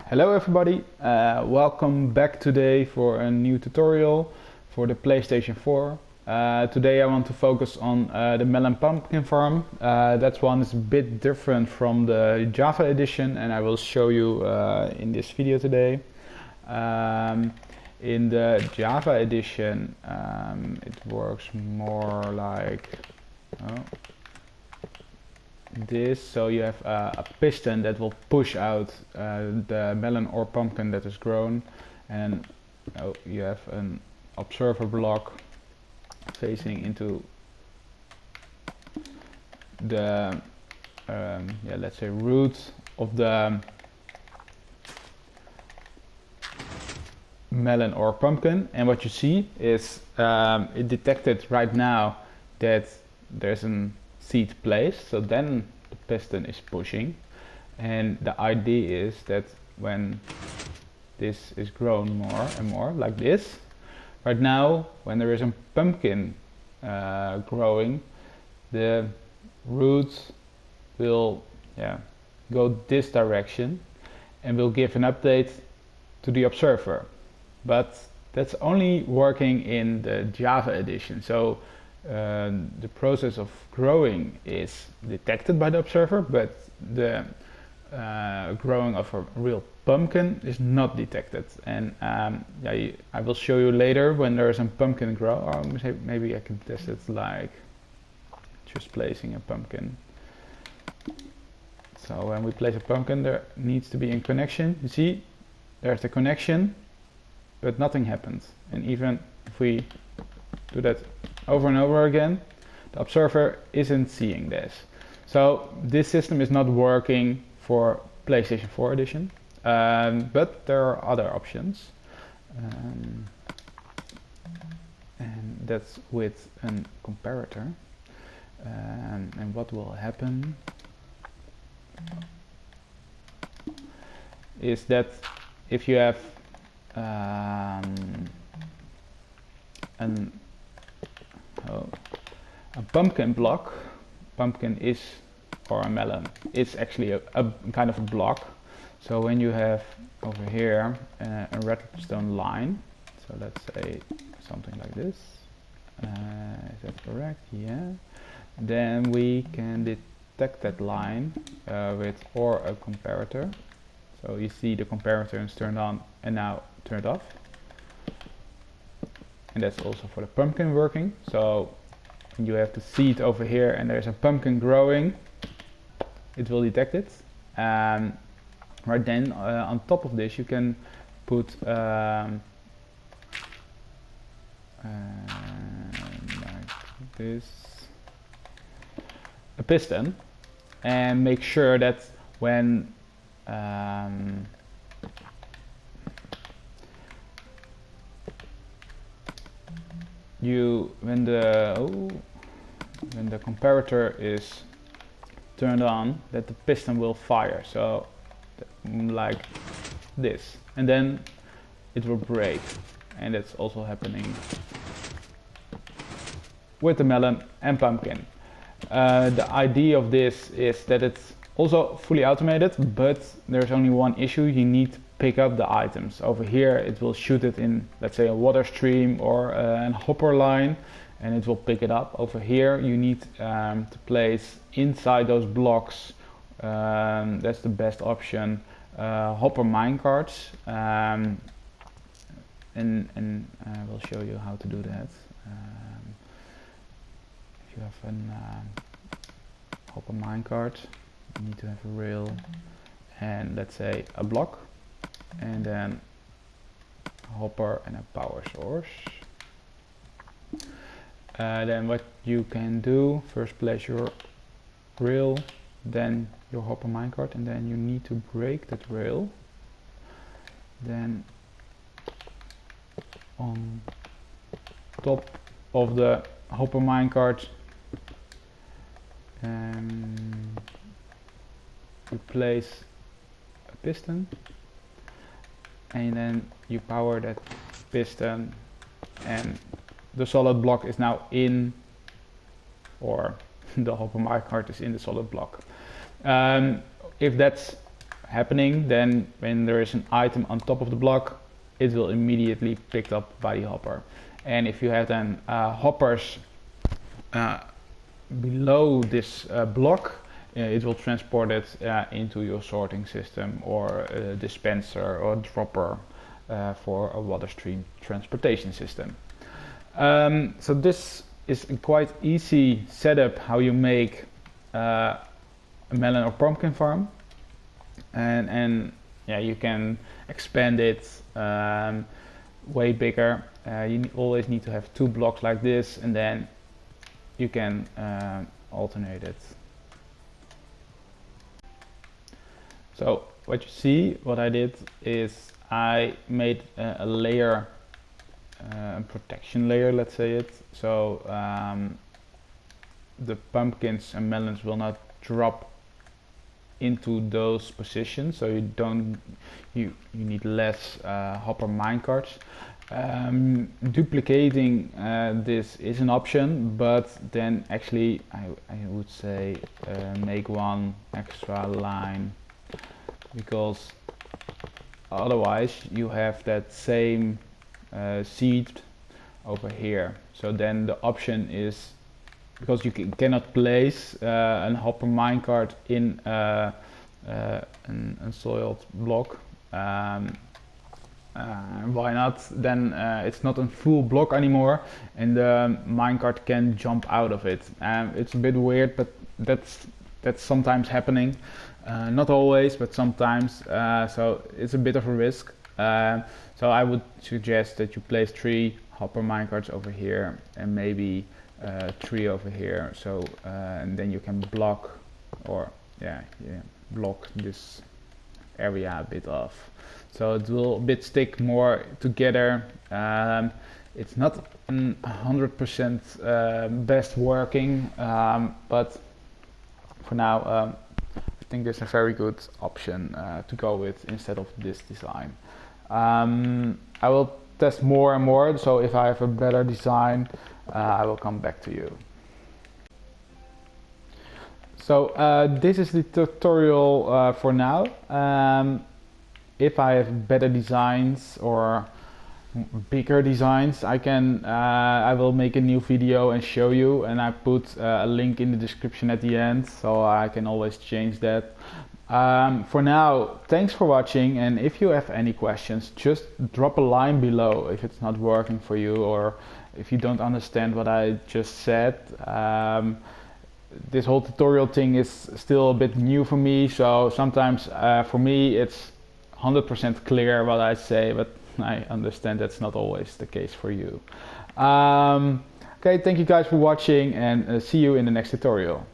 Hello everybody, welcome back today for a new tutorial for the PlayStation 4. Today I want to focus on the Melon pumpkin farm. That one is a bit different from the Java edition and I will show you in this video today. In the Java edition it works more like this, so you have a piston that will push out the melon or pumpkin that is grown, and you have an observer block facing into the let's say root of the melon or pumpkin. And what you see is it detected right now that there's an seed placed, so then the piston is pushing, and the idea is that when this is grown more and more like this, right now when there is a pumpkin growing, the roots will go this direction and will give an update to the observer. But that's only working in the Java edition, so the process of growing is detected by the observer, but the growing of a real pumpkin is not detected. And I will show you later when there is a pumpkin grow, or maybe I can test it like just placing a pumpkin. So when we place a pumpkin, there needs to be a connection. You see, there's the connection, but nothing happens. And even if we do that over and over again, the observer isn't seeing this. So this system is not working for PlayStation 4 edition, but there are other options, and that's with a comparator. And what will happen is that if you have a pumpkin block, pumpkin is, or a melon, it's actually a kind of a block. So when you have over here a redstone line, so let's say something like this, is that correct? Yeah. Then we can detect that line with or a comparator. So you see the comparator is turned on and now turned off. And that's also for the pumpkin working. So you have the seed over here and there's a pumpkin growing, it will detect it. Right then on top of this you can put like this, a piston, and make sure that when when the comparator is turned on, that the piston will fire, so like this, and then it will break. And that's also happening with the melon and pumpkin. The idea of this is that it's also fully automated, but there's only one issue: you need to pick up the items. Over here it will shoot it in, let's say, a water stream or a hopper line, and it will pick it up. Over here you need to place inside those blocks, that's the best option, hopper minecarts, and I will show you how to do that. If you have a hopper minecart, you need to have a rail and, let's say, a block, and then a hopper and a power source. Then what you can do, first place your rail, then your hopper minecart, and then you need to break that rail. Then on top of the hopper minecart you place a piston, and then you power that piston, and the solid block is now in, or the hopper minecart is in the solid block. If that's happening, then when there is an item on top of the block, it will immediately be picked up by the hopper. And if you have then hoppers below this block, it will transport it into your sorting system or a dispenser or dropper for a water stream transportation system. So this is a quite easy setup how you make a melon or pumpkin farm, and yeah, you can expand it way bigger. You always need to have 2 blocks like this, and then you can alternate it. So what you see, what I did is I made a layer, a protection layer, let's say it. So the pumpkins and melons will not drop into those positions, so you need less hopper minecarts. Duplicating this is an option, but then actually I would say make one extra line, because otherwise you have that same seed over here. So then the option is, because you cannot place a hopper minecart in an soiled block, why not? Then it's not a full block anymore, and the minecart can jump out of it. It's a bit weird, but that's sometimes happening. Not always, but sometimes. So it's a bit of a risk. So I would suggest that you place 3 hopper minecarts over here and maybe 3 over here. So and then you can block, or block this area a bit off. So it will a bit stick more together. It's not 100% best working, but for now I think there's a very good option to go with instead of this design. I will test more and more, so if I have a better design, I will come back to you. So this is the tutorial for now. If I have better designs or bigger designs, I will make a new video and show you, and I put a link in the description at the end, so I can always change that. For now, thanks for watching, and if you have any questions, just drop a line below if it's not working for you, or if you don't understand what I just said. This whole tutorial thing is still a bit new for me, so sometimes for me it's 100% clear what I say, but I understand that's not always the case for you. Okay, thank you guys for watching, and see you in the next tutorial.